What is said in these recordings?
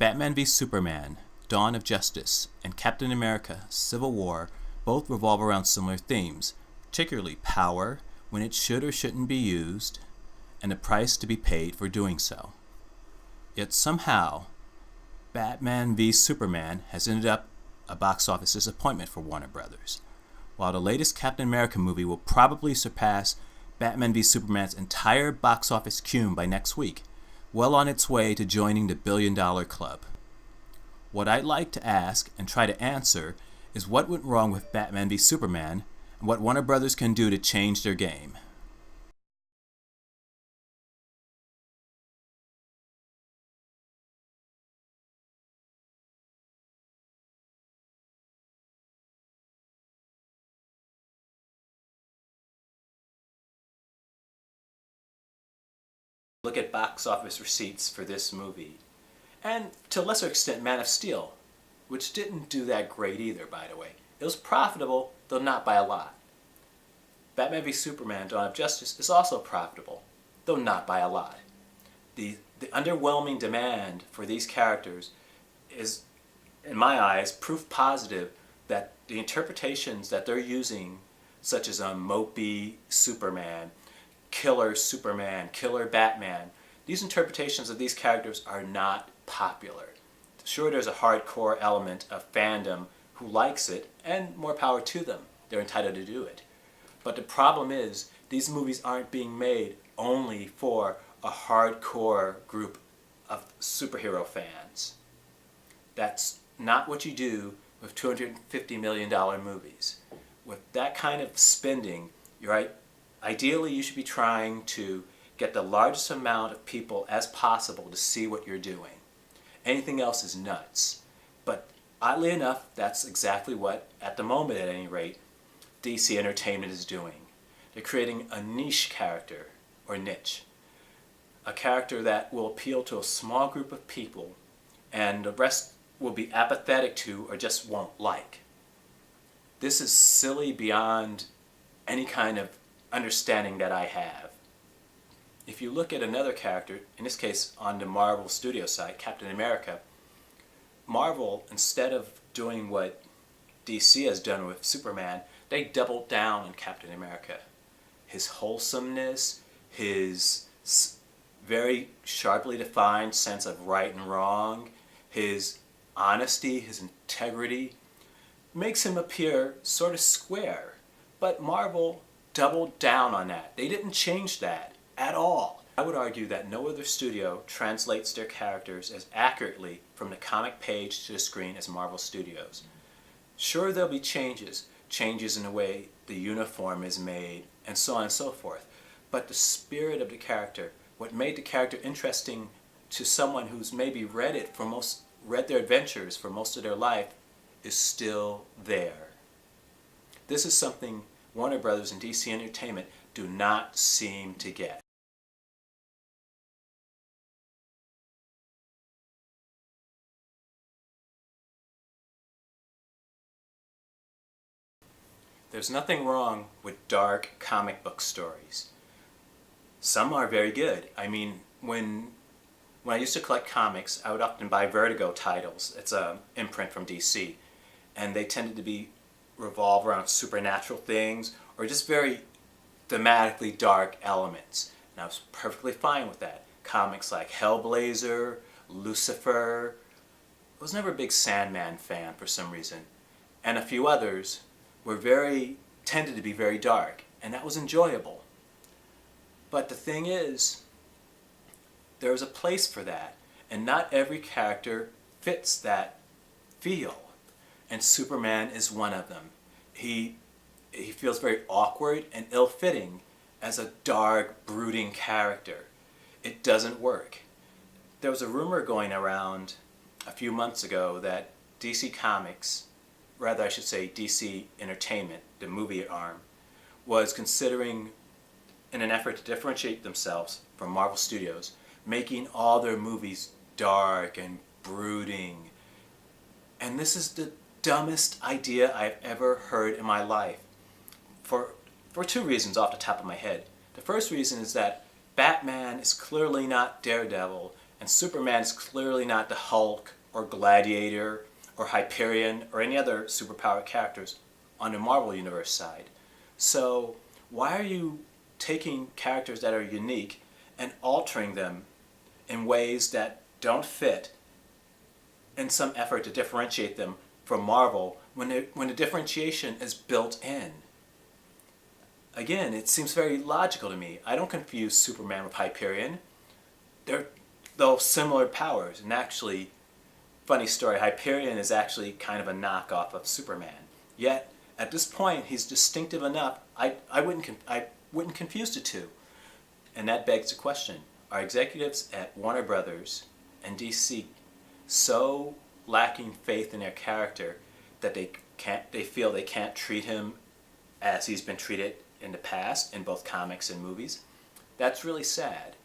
Batman v Superman, Dawn of Justice, and Captain America, Civil War both revolve around similar themes, particularly power, when it should or shouldn't be used, and the price to be paid for doing so. Yet somehow, Batman v Superman has ended up a box office disappointment for Warner Brothers. While the latest Captain America movie will probably surpass Batman v Superman's entire box office cum by next week, well on its way to joining the billion-dollar club. What I'd like to ask and try to answer is what went wrong with Batman v Superman and what Warner Brothers can do to change their game. Look at box office receipts for this movie, and to a lesser extent Man of Steel, which didn't do that great either, by the way. It was profitable, though not by a lot. Batman v Superman, Dawn of Justice is also profitable, though not by a lot. The underwhelming demand for these characters is, in my eyes, proof positive that the interpretations that they're using, such as mopey Superman, killer Superman, killer Batman, these interpretations of these characters are not popular. Sure, there's a hardcore element of fandom who likes it, and more power to them. They're entitled to do it. But the problem is, these movies aren't being made only for a hardcore group of superhero fans. That's not what you do with $250 million movies. With that kind of spending, ideally you should be trying to get the largest amount of people as possible to see what you're doing. Anything else is nuts. But oddly enough, that's exactly what, at the moment at any rate, DC Entertainment is doing. They're creating a niche character, or niche. A character that will appeal to a small group of people, and the rest will be apathetic to or just won't like. This is silly beyond any kind of understanding that I have. If you look at another character, in this case on the Marvel Studio side, Captain America, Marvel, instead of doing what DC has done with Superman, they doubled down on Captain America. His wholesomeness, his very sharply defined sense of right and wrong, his honesty, his integrity, makes him appear sort of square. But Marvel doubled down on that. They didn't change that at all. I would argue that no other studio translates their characters as accurately from the comic page to the screen as Marvel Studios. Sure, there'll be changes in the way the uniform is made, and so on and so forth. But the spirit of the character, what made the character interesting to someone who's maybe read their adventures for most of their life, is still there. This is something Warner Brothers and DC Entertainment do not seem to get. There's nothing wrong with dark comic book stories. Some are very good. I mean, when I used to collect comics, I would often buy Vertigo titles. It's an imprint from DC. And they tended to revolve around supernatural things or just very thematically dark elements. And I was perfectly fine with that. Comics like Hellblazer, Lucifer. I was never a big Sandman fan for some reason. And a few others tended to be very dark, and that was enjoyable. But the thing is, there is a place for that, and not every character fits that feel. And Superman is one of them. He feels very awkward and ill-fitting as a dark, brooding character. It doesn't work. There was a rumor going around a few months ago that DC Comics, rather I should say DC Entertainment, the movie arm, was considering, in an effort to differentiate themselves from Marvel Studios, making all their movies dark and brooding. And this is the dumbest idea I've ever heard in my life. For two reasons off the top of my head. The first reason is that Batman is clearly not Daredevil, And Superman is clearly not the Hulk or Gladiator or Hyperion or any other superpowered characters on the Marvel Universe side. So why are you taking characters that are unique and altering them in ways that don't fit in some effort to differentiate them from Marvel when the differentiation is built in? Again, it seems very logical to me. I don't confuse Superman with Hyperion. They're though similar powers, and actually, funny story, Hyperion is actually kind of a knockoff of Superman. Yet, at this point, he's distinctive enough, I wouldn't confuse the two. And that begs the question, are executives at Warner Brothers and DC so lacking faith in their character that they feel they can't treat him as he's been treated in the past in both comics and movies? That's really sad.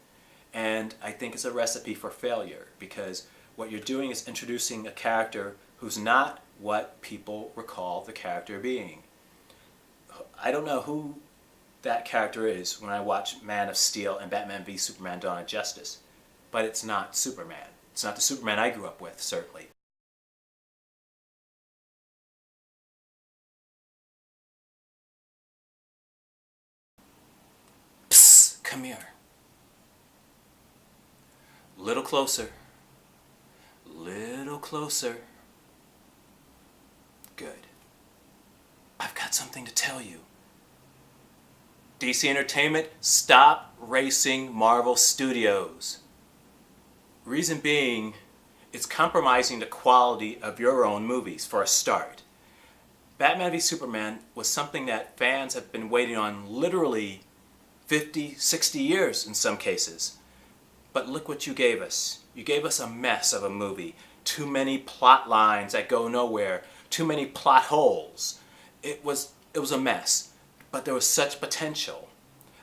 And I think it's a recipe for failure, because what you're doing is introducing a character who's not what people recall the character being. I don't know who that character is when I watch Man of Steel and Batman v Superman Dawn of Justice, but it's not Superman. It's not the Superman I grew up with, certainly. Psst, come here. Little closer. Little closer. Good. I've got something to tell you. DC Entertainment, stop racing Marvel Studios. Reason being, it's compromising the quality of your own movies, for a start. Batman v Superman was something that fans have been waiting on literally 50, 60 years in some cases. But look what you gave us. You gave us a mess of a movie. Too many plot lines that go nowhere. Too many plot holes. It was a mess. But there was such potential.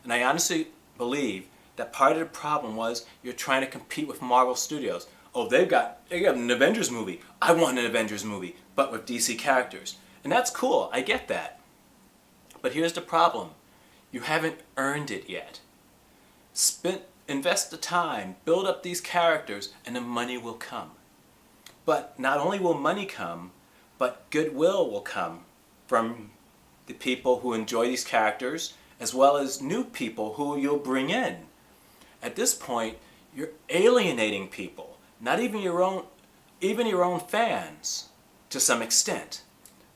And I honestly believe that part of the problem was you're trying to compete with Marvel Studios. Oh, they got an Avengers movie. I want an Avengers movie, but with DC characters. And that's cool. I get that. But here's the problem. You haven't earned it yet. Invest the time, build up these characters, and the money will come. But not only will money come, but goodwill will come from the people who enjoy these characters, as well as new people who you'll bring in. At this point, you're alienating people, not even your own fans, to some extent.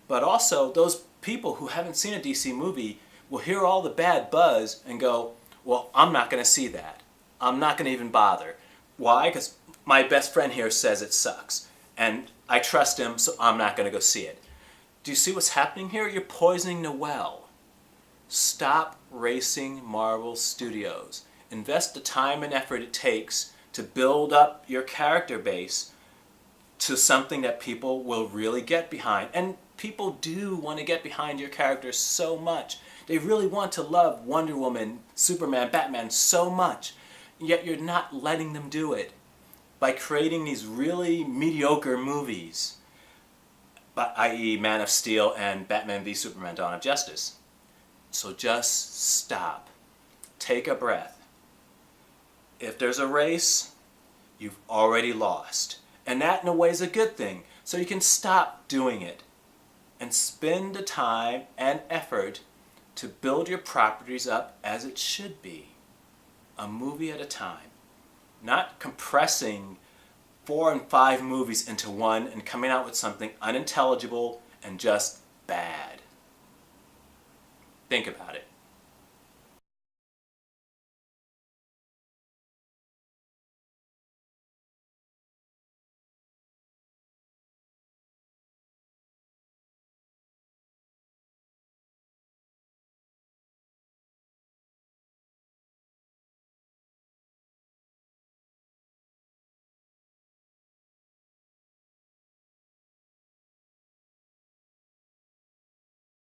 But also, those people who haven't seen a DC movie will hear all the bad buzz and go, well, I'm not going to see that. I'm not going to even bother. Why? Because my best friend here says it sucks. And I trust him, so I'm not going to go see it. Do you see what's happening here? You're poisoning the well. Stop racing Marvel Studios. Invest the time and effort it takes to build up your character base to something that people will really get behind. And people do want to get behind your characters so much. They really want to love Wonder Woman, Superman, Batman so much. Yet you're not letting them do it by creating these really mediocre movies, i.e. Man of Steel and Batman v Superman Dawn of Justice. So just stop. Take a breath. If there's a race, you've already lost. And that in a way is a good thing. So you can stop doing it and spend the time and effort to build your properties up as it should be. A movie at a time. Not compressing 4 and 5 movies into one and coming out with something unintelligible and just bad. Think about it.